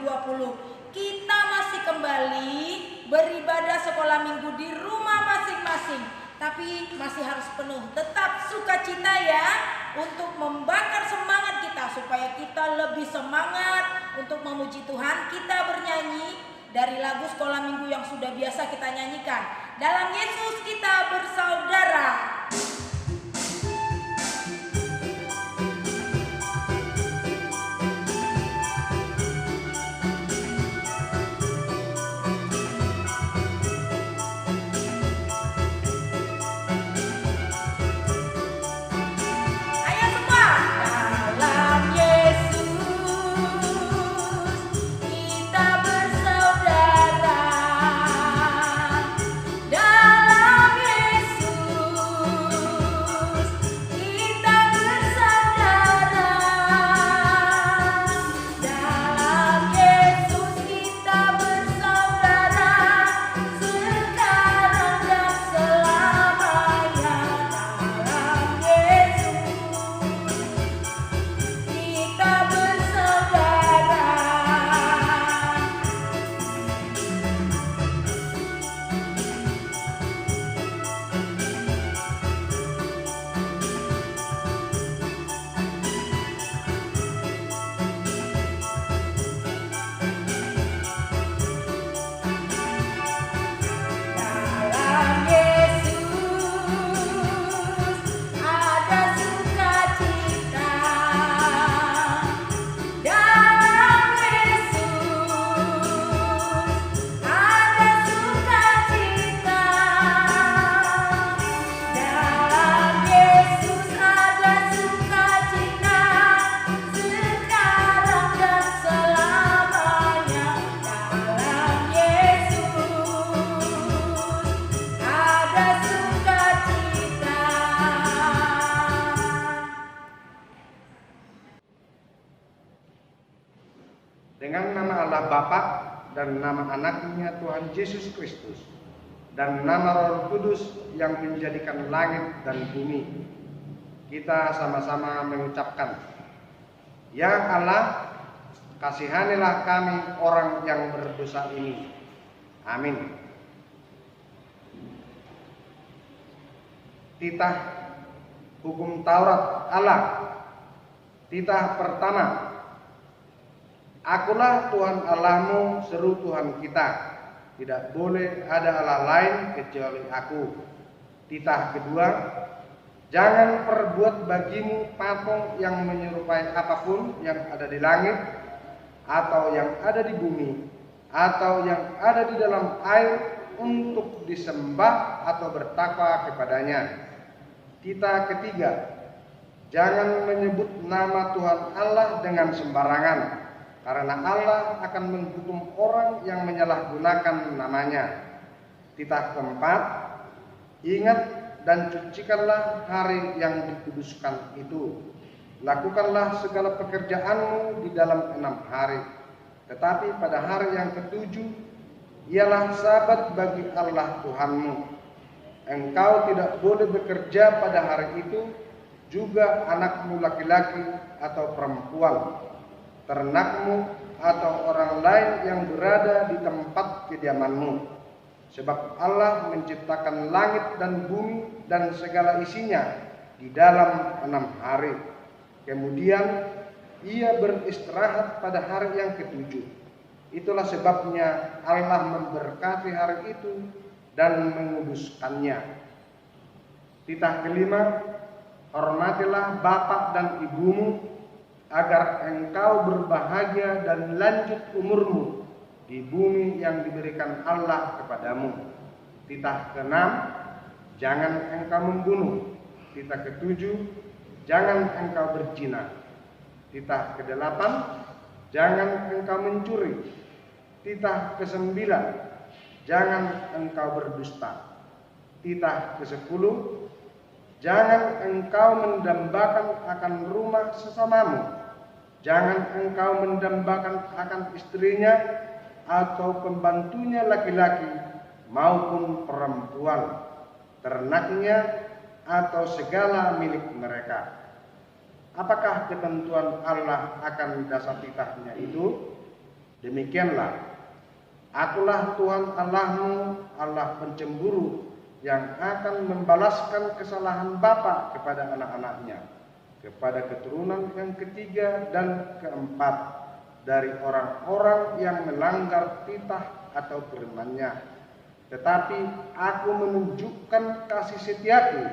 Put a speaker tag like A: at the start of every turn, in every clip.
A: 2020. Kita masih kembali beribadah sekolah minggu di rumah masing-masing, tapi masih harus penuh tetap sukacita ya, untuk membakar semangat kita supaya kita lebih semangat untuk memuji Tuhan. Kita bernyanyi dari lagu sekolah minggu yang sudah biasa kita nyanyikan, "Dalam Yesus kita bersaudara."
B: Dengan nama Allah Bapa dan nama anaknya Tuhan Yesus Kristus dan nama Roh Kudus yang menjadikan langit dan bumi, kita sama-sama mengucapkan, "Ya Allah, kasihanilah kami orang yang berdosa ini. Amin." Titah hukum Taurat Allah. Titah pertama. "Akulah Tuhan Allahmu, seru Tuhan kita. Tidak boleh ada Allah lain kecuali Aku." Titah kedua. "Jangan perbuat bagimu patung yang menyerupai apapun yang ada di langit, atau yang ada di bumi, atau yang ada di dalam air untuk disembah atau bertakwa kepadanya." Titah ketiga. "Jangan menyebut nama Tuhan Allah dengan sembarangan, karena Allah akan menghukum orang yang menyalahgunakan namanya." Titah keempat. "Ingat dan cucikanlah hari yang dikuduskan itu. Lakukanlah segala pekerjaanmu di dalam 6 hari. Tetapi pada hari yang ketujuh ialah sabat bagi Allah Tuhanmu. Engkau tidak boleh bekerja pada hari itu, juga anakmu laki-laki atau perempuan, ternakmu atau orang lain yang berada di tempat kediamanmu. Sebab Allah menciptakan langit dan bumi dan segala isinya di dalam 6 hari. Kemudian Ia beristirahat pada hari yang ketujuh. Itulah sebabnya Allah memberkati hari itu dan menguduskannya." Titah kelima. "Hormatilah bapak dan ibumu, agar engkau berbahagia dan lanjut umurmu di bumi yang diberikan Allah kepadamu." Titah keenam. "Jangan engkau membunuh." Titah ketujuh. "Jangan engkau berzina." Titah kedelapan. "Jangan engkau mencuri." Titah kesembilan. "Jangan engkau berdusta." Titah ke-10. "Jangan engkau mendambakan akan rumah sesamamu. Jangan engkau mendambakan akan istrinya atau pembantunya laki-laki maupun perempuan, ternaknya atau segala milik mereka." Apakah ketentuan Allah akan dasar titahnya itu? Demikianlah, Akulah Tuhan Allahmu, Allah pencemburu, yang akan membalaskan kesalahan bapa kepada anak-anaknya, kepada keturunan yang ketiga dan keempat dari orang-orang yang melanggar titah atau firman-Nya. Tetapi Aku menunjukkan kasih setiaku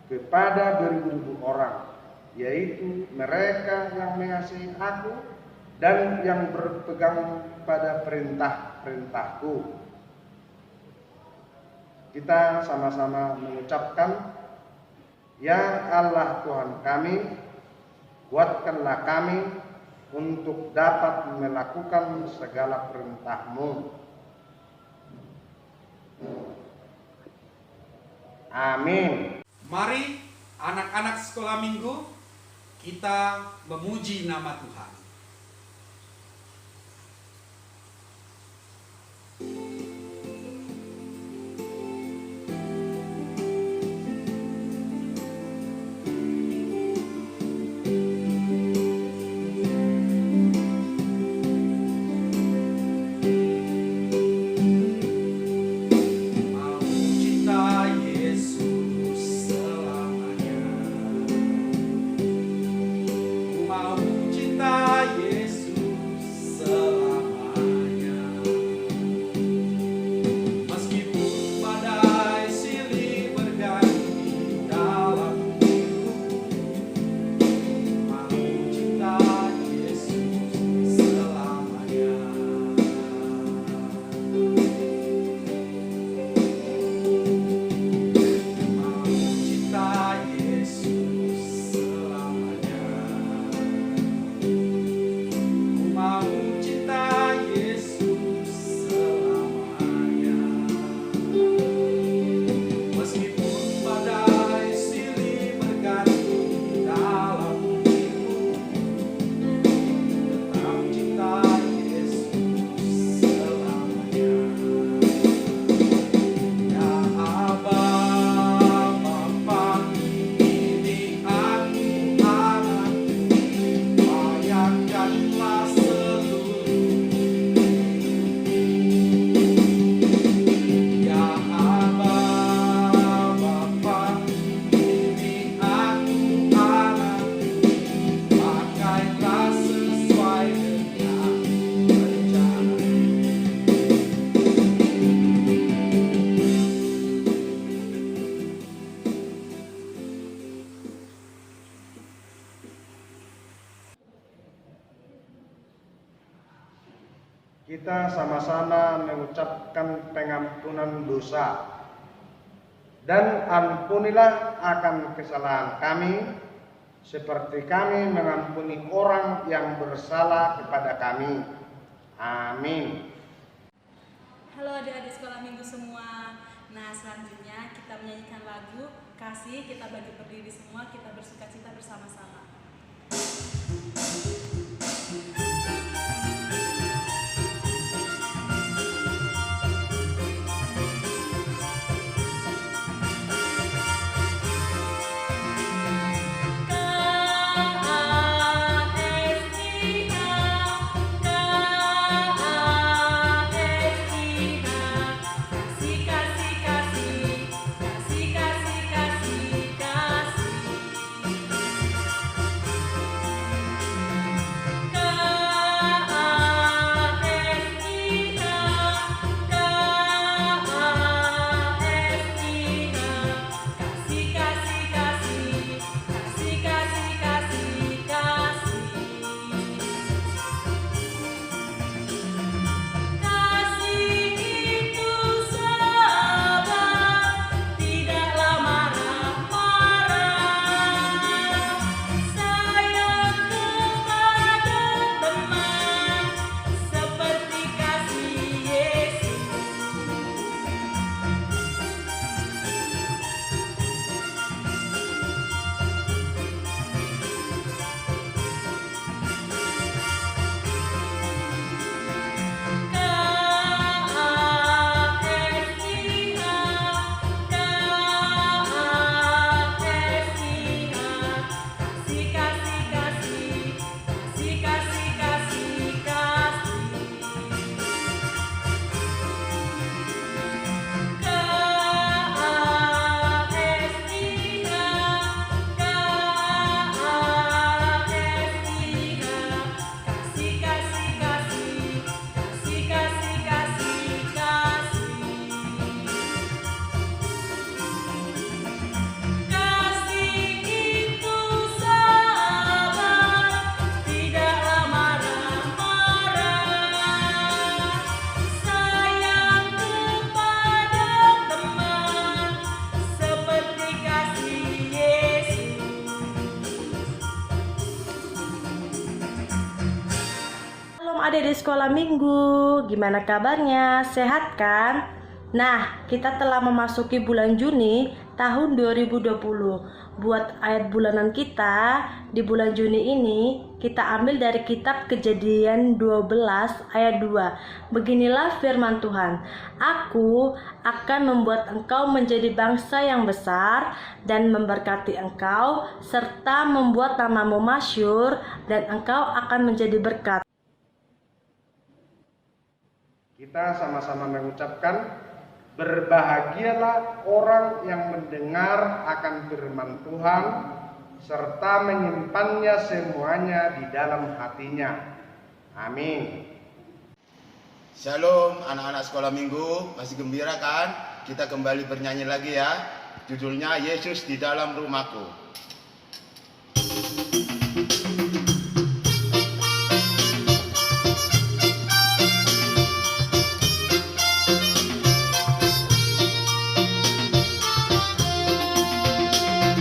B: kepada beribu-ribu orang, yaitu mereka yang mengasihi Aku dan yang berpegang pada perintah-perintahku. Kita sama-sama mengucapkan, Ya Allah Tuhan kami, kuatkanlah kami untuk dapat melakukan segala perintah-Mu. Amin.
C: Mari anak-anak sekolah minggu, kita memuji nama Tuhan.
B: Kita sama-sama mengucapkan pengampunan dosa. Dan ampunilah akan kesalahan kami, seperti kami mengampuni orang yang bersalah kepada kami. Amin.
D: Halo adik-adik sekolah minggu semua. Nah, selanjutnya kita menyanyikan lagu Kasih. Kita bagi berdiri semua, kita bersukacita bersama-sama.
E: Kasih adik-adik sekolah minggu, gimana kabarnya? Sehat kan? Nah, kita telah memasuki bulan Juni tahun 2020. Buat ayat bulanan kita di bulan Juni ini, kita ambil dari kitab Kejadian 12 ayat 2. Beginilah firman Tuhan. Aku akan membuat engkau menjadi bangsa yang besar dan memberkati engkau, serta membuat namamu masyhur, dan engkau akan menjadi berkat.
B: Kita sama-sama mengucapkan, berbahagialah orang yang mendengar akan firman Tuhan serta menyimpannya semuanya di dalam hatinya. Amin.
F: Shalom anak-anak sekolah minggu, masih gembira kan? Kita kembali bernyanyi lagi ya. Judulnya Yesus di dalam rumahku.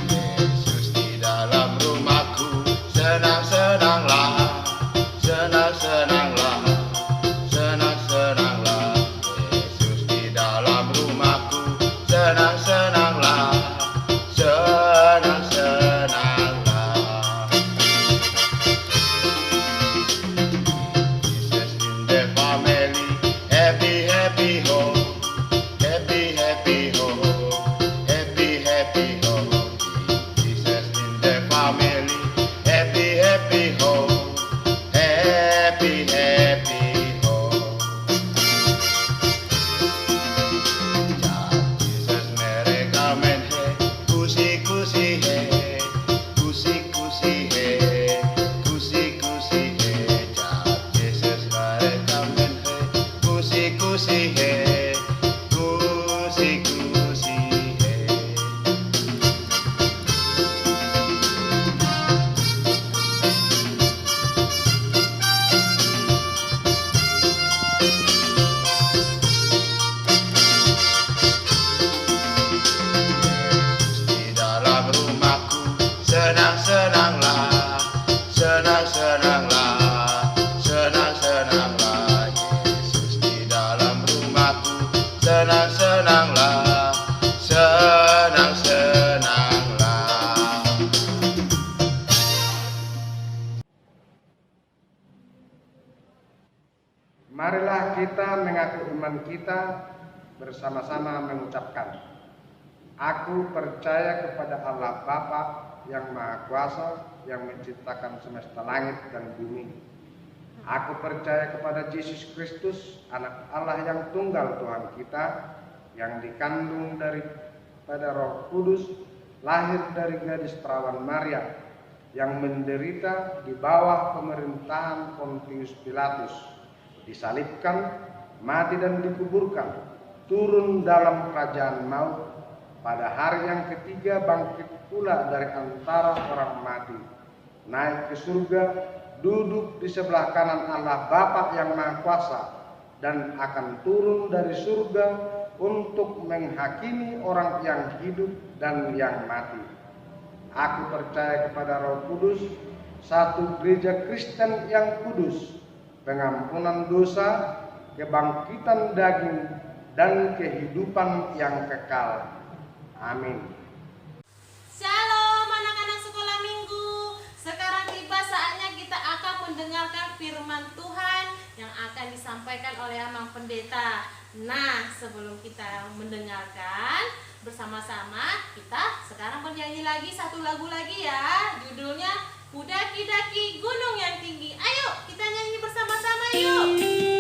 F: Yesus di dalam rumahku, senang-senanglah, senang-senanglah, senang-senanglah. Yesus di dalam rumahku, senang-senanglah, senang-senanglah. Jesus in the family, happy, happy ho, happy, happy ho, happy, happy ho. Jesus in the family, happy, happy ho, happy, happy ho. Jesus mereka main he, kusi-kusi he, kusi-kusi he, kusi-kusi he. Jesus mereka main he, kusi-kusi he, kusi-kusi he. Yesus di dalam rumahku, senang-senanglah, senang-senanglah, senang-senanglah. Yesus di dalam rumahku, senang-senanglah, senang-senanglah.
B: Marilah kita mengaku iman kita bersama-sama mengucapkan, aku percaya kepada Allah Bapa yang Maha Kuasa, yang menciptakan semesta langit dan bumi. Aku percaya kepada Yesus Kristus, anak Allah yang tunggal Tuhan kita, yang dikandung daripada Roh Kudus, lahir dari gadis perawan Maria, yang menderita di bawah pemerintahan Pontius Pilatus, disalibkan, mati dan dikuburkan, turun dalam kerajaan maut, pada hari yang ketiga bangkit pula dari antara orang mati, naik ke surga, duduk di sebelah kanan Allah Bapa yang Maha Kuasa, dan akan turun dari surga untuk menghakimi orang yang hidup dan yang mati. Aku percaya kepada Roh Kudus, satu gereja Kristen yang kudus, pengampunan dosa, kebangkitan daging, dan kehidupan yang kekal. Amin.
G: Shalom anak-anak sekolah minggu. Sekarang tiba saatnya kita akan mendengarkan firman Tuhan yang akan disampaikan oleh Amang Pendeta. Nah, sebelum kita mendengarkan bersama-sama, kita sekarang bernyanyi lagi satu lagu lagi ya. Judulnya Kudaki-daki Gunung yang Tinggi. Ayo kita nyanyi bersama-sama yuk. Terus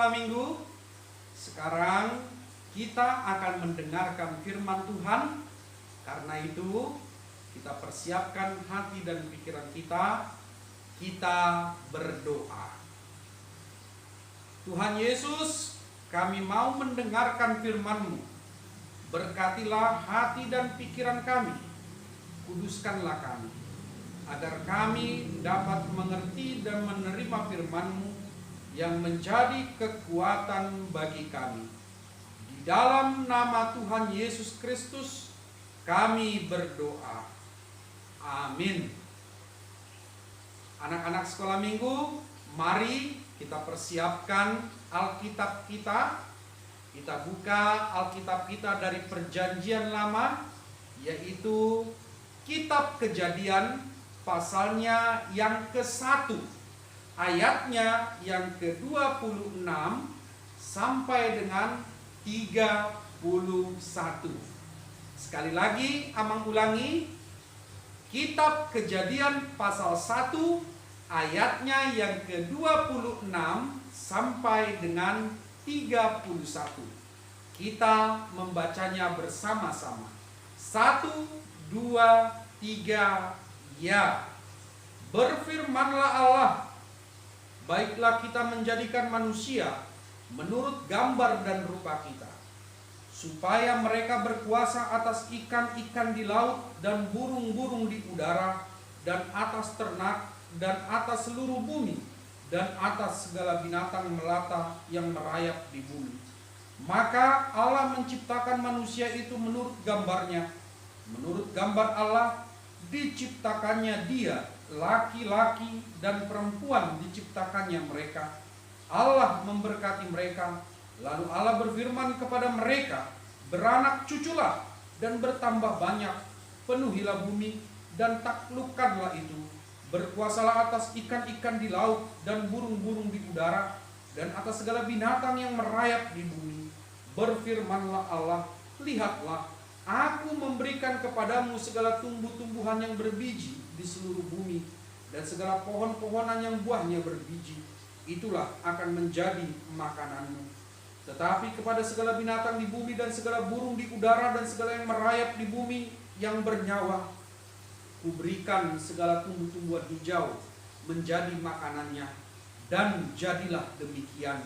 C: sekolah minggu, sekarang kita akan mendengarkan firman Tuhan. Karena itu, kita persiapkan hati dan pikiran kita. Kita berdoa. Tuhan Yesus, kami mau mendengarkan firman-Mu. Berkatilah hati dan pikiran kami. Kuduskanlah kami, agar kami dapat mengerti dan menerima firman-Mu yang menjadi kekuatan bagi kami. Di dalam nama Tuhan Yesus Kristus, kami berdoa. Amin. Anak-anak sekolah minggu, mari kita persiapkan Alkitab kita. Kita buka Alkitab kita dari Perjanjian Lama, yaitu Kitab Kejadian, pasalnya yang ke-1, ayatnya yang ke-26 sampai dengan 31. Sekali lagi, Amang ulangi, Kitab Kejadian pasal 1, ayatnya yang ke-26 sampai dengan 31. Kita membacanya bersama-sama. 1, 2, 3, ya. Berfirmanlah Allah, baiklah kita menjadikan manusia menurut gambar dan rupa kita, supaya mereka berkuasa atas ikan-ikan di laut dan burung-burung di udara, dan atas ternak, dan atas seluruh bumi, dan atas segala binatang melata yang merayap di bumi. Maka Allah menciptakan manusia itu menurut gambarnya. Menurut gambar Allah diciptakannya dia, laki-laki dan perempuan diciptakannya mereka. Allah memberkati mereka. Lalu Allah berfirman kepada mereka, beranak cuculah dan bertambah banyak, penuhilah bumi dan taklukkanlah itu. Berkuasalah atas ikan-ikan di laut dan burung-burung di udara, dan atas segala binatang yang merayap di bumi. Berfirmanlah Allah, lihatlah, aku memberikan kepadamu segala tumbuh-tumbuhan yang berbiji di seluruh bumi, dan segala pohon-pohonan yang buahnya berbiji. Itulah akan menjadi makananmu. Tetapi kepada segala binatang di bumi dan segala burung di udara dan segala yang merayap di bumi yang bernyawa, kuberikan segala tumbuh-tumbuhan hijau menjadi makanannya. Dan jadilah demikian.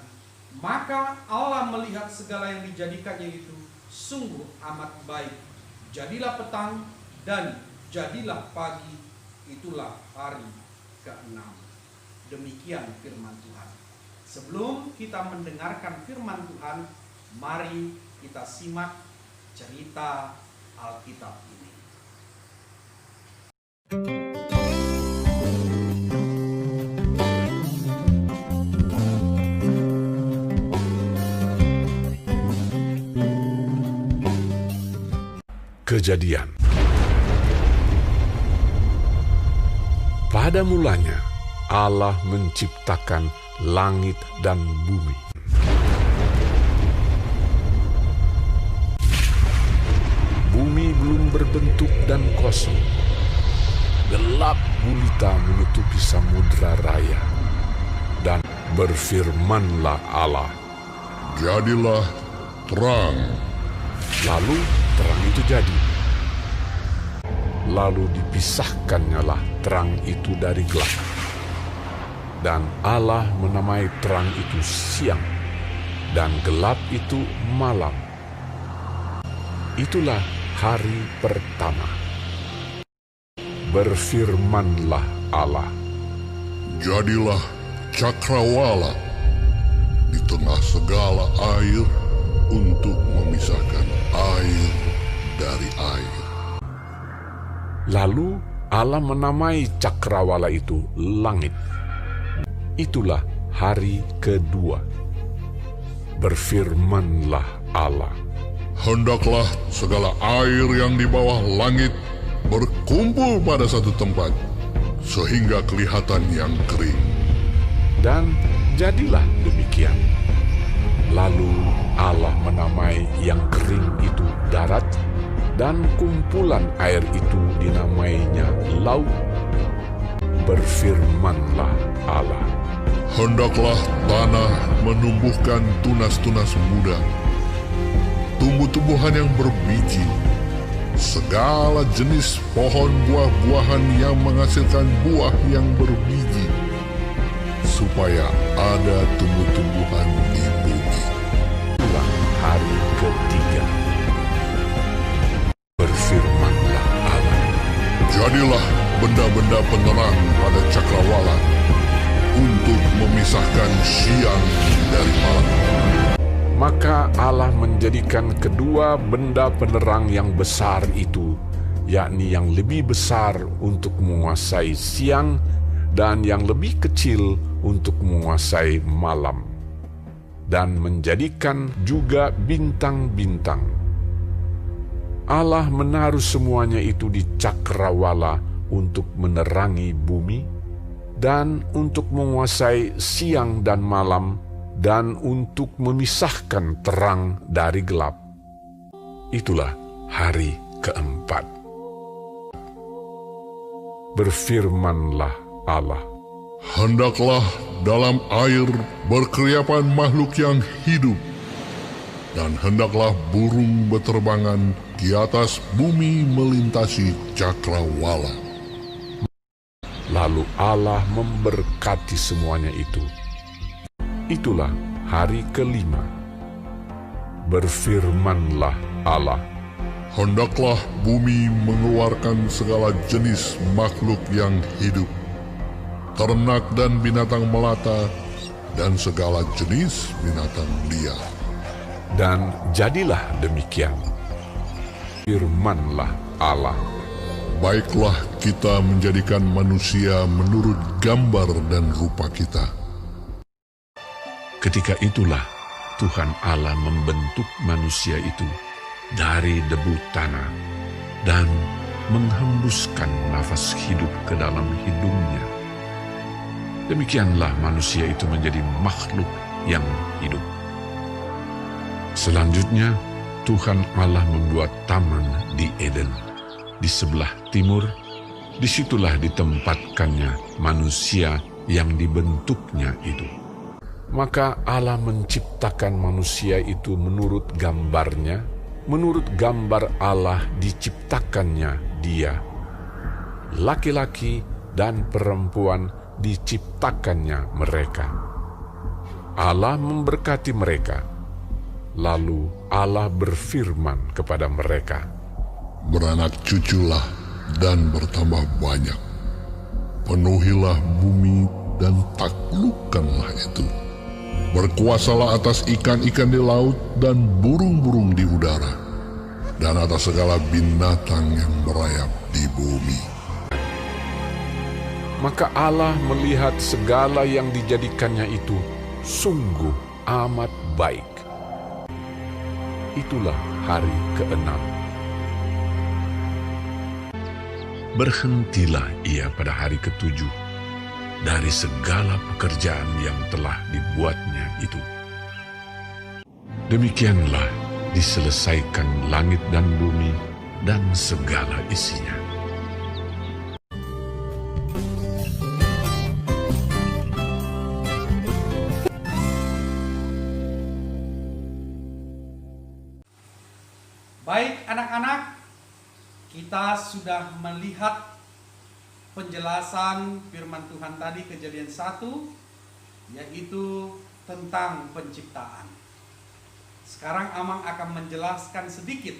C: Maka Allah melihat segala yang dijadikannya itu sungguh amat baik. Jadilah petang dan jadilah pagi. Itulah hari ke-6. Demikian firman Tuhan. Sebelum kita mendengarkan firman Tuhan, mari kita simak cerita Alkitab ini.
H: Kejadian. Pada mulanya Allah menciptakan langit dan bumi. Bumi belum berbentuk dan kosong. Gelap gulita menutupi samudra raya. Dan berfirmanlah Allah,
I: jadilah terang.
H: Lalu terang itu jadi. Lalu dipisahkannyalah terang itu dari gelap. Dan Allah menamai terang itu siang, dan gelap itu malam. Itulah hari pertama. Berfirmanlah Allah,
I: jadilah cakrawala di tengah segala air untuk memisahkan air dari air.
H: Lalu Allah menamai cakrawala itu langit. Itulah hari kedua. Berfirmanlah Allah,
I: hendaklah segala air yang di bawah langit berkumpul pada satu tempat, sehingga kelihatan yang kering.
H: Dan jadilah demikian. Lalu Allah menamai yang kering itu darat, dan kumpulan air itu dinamainya laut. Berfirmanlah Allah,
I: Hendaklah tanah menumbuhkan tunas-tunas muda, tumbuh-tumbuhan yang berbiji, segala jenis pohon buah-buahan yang menghasilkan buah yang berbiji, supaya ada tumbuh-tumbuhan di bumi.
H: Itulah hari ketiga. Berfirmanlah Allah.
I: Jadilah benda-benda penerang pada cakrawala untuk memisahkan siang dari malam.
H: Maka Allah menjadikan kedua benda penerang yang besar itu, yakni yang lebih besar untuk menguasai siang dan yang lebih kecil untuk menguasai malam, dan menjadikan juga bintang-bintang. Allah menaruh semuanya itu di cakrawala untuk menerangi bumi, dan untuk menguasai siang dan malam, dan untuk memisahkan terang dari gelap. Itulah hari keempat. Berfirmanlah Allah.
I: Hendaklah dalam air berkeriapan makhluk yang hidup, dan hendaklah burung beterbangan di atas bumi melintasi cakrawala.
H: Lalu Allah memberkati semuanya itu. Itulah hari kelima. Berfirmanlah Allah.
I: Hendaklah bumi mengeluarkan segala jenis makhluk yang hidup, ternak dan binatang melata, dan segala jenis binatang liar.
H: Dan jadilah demikian. Firmanlah Allah.
I: Baiklah kita menjadikan manusia menurut gambar dan rupa kita.
H: Ketika itulah Tuhan Allah membentuk manusia itu dari debu tanah dan menghembuskan nafas hidup ke dalam hidungnya. Demikianlah manusia itu menjadi makhluk yang hidup. Selanjutnya Tuhan Allah membuat taman di Eden. Di sebelah timur, disitulah ditempatkannya manusia yang dibentuknya itu. Maka Allah menciptakan manusia itu menurut gambarnya, menurut gambar Allah diciptakannya dia. Laki-laki dan perempuan diciptakannya mereka. Allah memberkati mereka. Lalu Allah berfirman kepada mereka,
I: beranak cuculah dan bertambah banyak. Penuhilah bumi dan taklukkanlah itu. Berkuasalah atas ikan-ikan di laut dan burung-burung di udara, dan atas segala binatang yang merayap di bumi.
H: Maka Allah melihat segala yang dijadikannya itu sungguh amat baik. Itulah hari keenam. Berhentilah ia pada hari ketujuh dari segala pekerjaan yang telah dibuatnya itu. Demikianlah diselesaikan langit dan bumi dan segala isinya.
C: Baik anak-anak, kita sudah melihat penjelasan firman Tuhan tadi Kejadian 1, yaitu tentang penciptaan. Sekarang Amang akan menjelaskan sedikit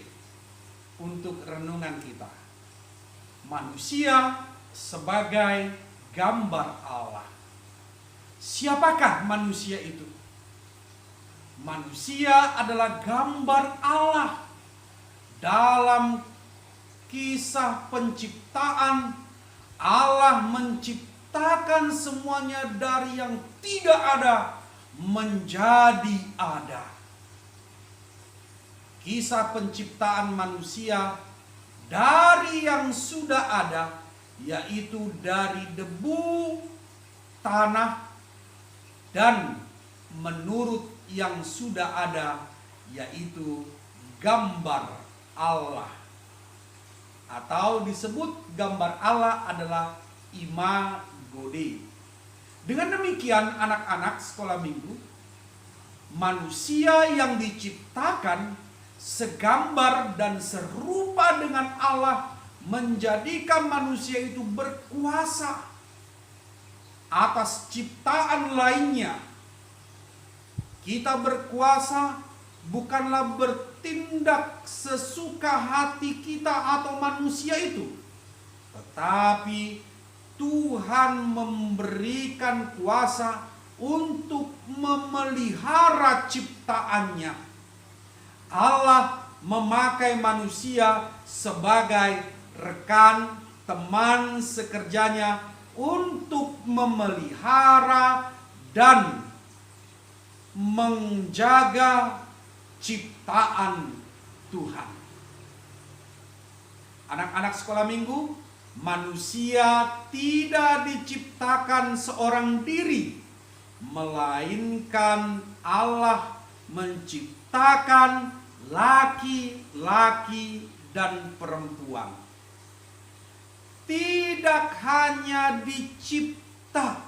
C: untuk renungan kita. Manusia sebagai gambar Allah. Siapakah manusia itu? Manusia adalah gambar Allah. Dalam kisah penciptaan, Allah menciptakan semuanya dari yang tidak ada menjadi ada. Kisah penciptaan manusia dari yang sudah ada, yaitu dari debu tanah, dan menurut yang sudah ada, yaitu gambar Allah, atau disebut gambar Allah adalah imago Dei. Dengan demikian anak-anak sekolah minggu, manusia yang diciptakan segambar dan serupa dengan Allah menjadikan manusia itu berkuasa atas ciptaan lainnya. Kita berkuasa bukanlah bertindak sesuka hati kita atau manusia itu, tetapi Tuhan memberikan kuasa untuk memelihara ciptaannya. Allah memakai manusia sebagai rekan, teman sekerjanya untuk memelihara dan menjaga ciptaan Tuhan. Anak-anak sekolah minggu, manusia tidak diciptakan seorang diri, melainkan Allah menciptakan laki-laki dan perempuan. Tidak hanya dicipta,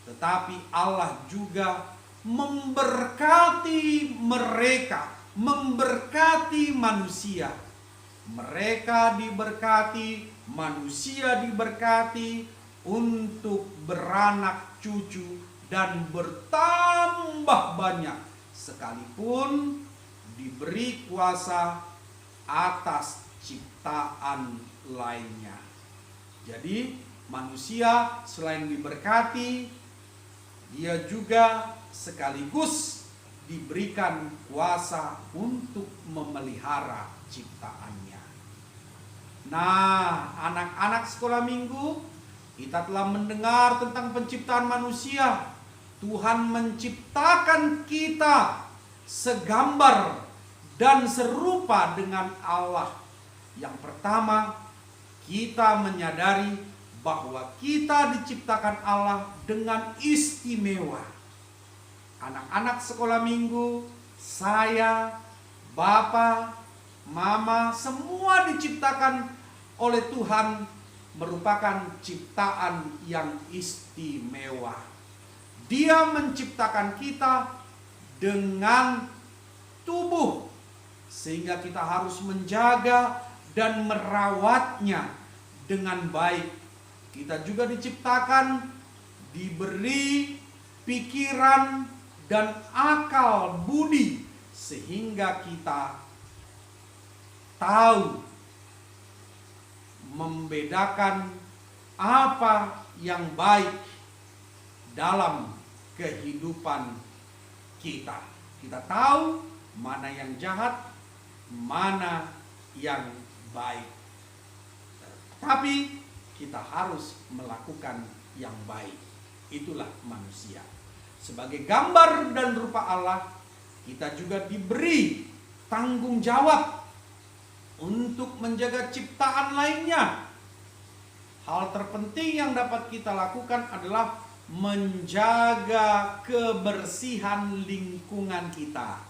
C: tetapi Allah juga memberkati mereka, memberkati manusia. Mereka diberkati, manusia diberkati untuk beranak cucu dan bertambah banyak, sekalipun diberi kuasa atas ciptaan lainnya. Jadi manusia selain diberkati, dia juga sekaligus diberikan kuasa untuk memelihara ciptaannya. Nah, anak-anak sekolah minggu, kita telah mendengar tentang penciptaan manusia. Tuhan menciptakan kita segambar dan serupa dengan Allah. Yang pertama, kita menyadari bahwa kita diciptakan Allah dengan istimewa. Anak-anak sekolah minggu, saya, Bapak, Mama, semua diciptakan oleh Tuhan merupakan ciptaan yang istimewa. Dia menciptakan kita dengan tubuh, sehingga kita harus menjaga dan merawatnya dengan baik. Kita juga diciptakan, diberi pikiran dan akal budi, sehingga kita tahu membedakan apa yang baik dalam kehidupan kita. Kita tahu mana yang jahat, mana yang baik. Tapi kita harus melakukan yang baik. Itulah manusia. Sebagai gambar dan rupa Allah, kita juga diberi tanggung jawab untuk menjaga ciptaan lainnya. Hal terpenting yang dapat kita lakukan adalah menjaga kebersihan lingkungan kita.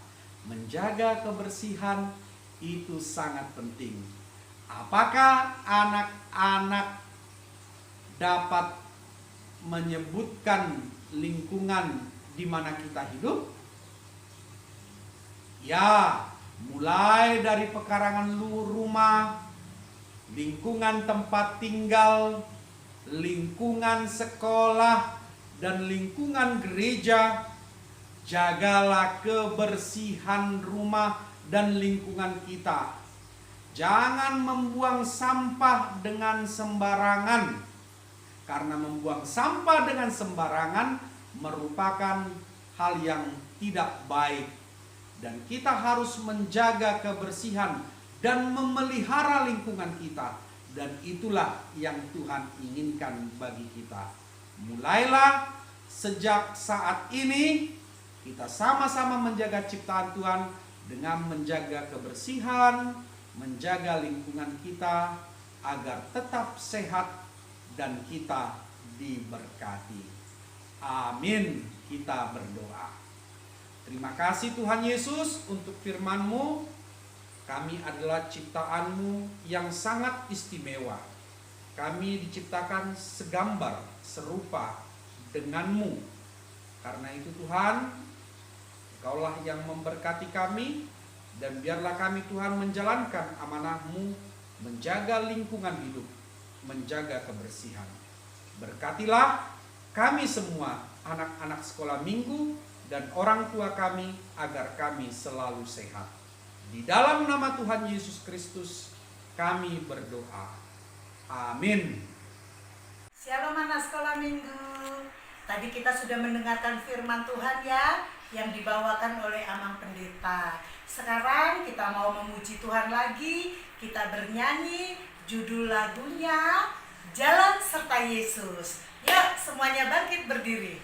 C: Menjaga kebersihan itu sangat penting. Apakah anak-anak dapat menyebutkan lingkungan di mana kita hidup? Ya, mulai dari pekarangan rumah, lingkungan tempat tinggal, lingkungan sekolah, dan lingkungan gereja. Jagalah kebersihan rumah dan lingkungan kita. Jangan membuang sampah dengan sembarangan, karena membuang sampah dengan sembarangan merupakan hal yang tidak baik. Dan kita harus menjaga kebersihan dan memelihara lingkungan kita. Dan itulah yang Tuhan inginkan bagi kita. Mulailah sejak saat ini kita sama-sama menjaga ciptaan Tuhan dengan menjaga kebersihan, menjaga lingkungan kita agar tetap sehat dan kita diberkati. Amin. Kita berdoa. Terima kasih Tuhan Yesus untuk firman-Mu. Kami adalah ciptaan-Mu yang sangat istimewa. Kami diciptakan segambar, serupa denganmu. Karena itu Tuhan, Engkaulah yang memberkati kami, dan biarlah kami Tuhan menjalankan amanah-Mu, menjaga lingkungan hidup, menjaga kebersihan. Berkatilah kami semua, anak-anak sekolah minggu dan orang tua kami, agar kami selalu sehat. Di dalam nama Tuhan Yesus Kristus kami berdoa. Amin.
J: Shalom anak sekolah minggu. Tadi kita sudah mendengarkan firman Tuhan ya, yang dibawakan oleh Amang Pendeta. Sekarang kita mau memuji Tuhan lagi. Kita bernyanyi judul lagunya Jalan Serta Yesus. Yuk semuanya bangkit berdiri.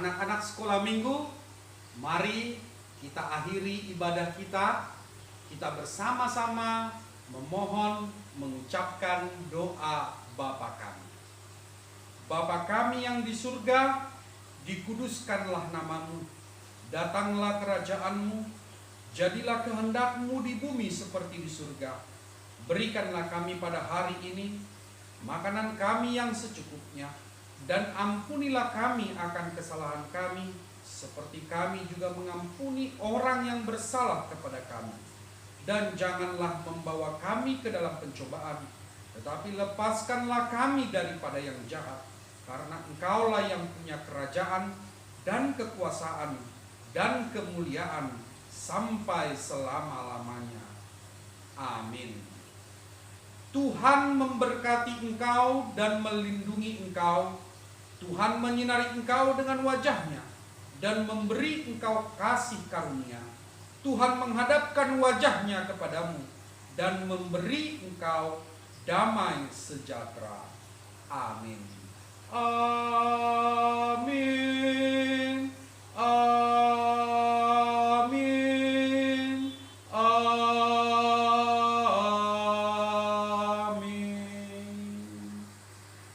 C: Anak-anak sekolah minggu, mari kita akhiri ibadah kita. Kita bersama-sama memohon, mengucapkan doa Bapa kami. Bapa kami yang di surga, dikuduskanlah namamu. Datanglah kerajaanmu, jadilah kehendakmu di bumi seperti di surga. Berikanlah kami pada hari ini makanan kami yang secukupnya. Dan ampunilah kami akan kesalahan kami, seperti kami juga mengampuni orang yang bersalah kepada kami. Dan janganlah membawa kami ke dalam pencobaan, tetapi lepaskanlah kami daripada yang jahat. Karena Engkaulah yang punya kerajaan dan kekuasaan dan kemuliaan sampai selama-lamanya. Amin. Tuhan memberkati engkau dan melindungi engkau. Tuhan menyinari engkau dengan wajah-Nya dan memberi engkau kasih karunia. Tuhan menghadapkan wajah-Nya kepadamu dan memberi engkau damai sejahtera. Amin. Amin. Amin. Amin.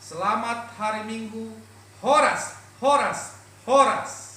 C: Selamat hari Minggu. Horas, horas, horas.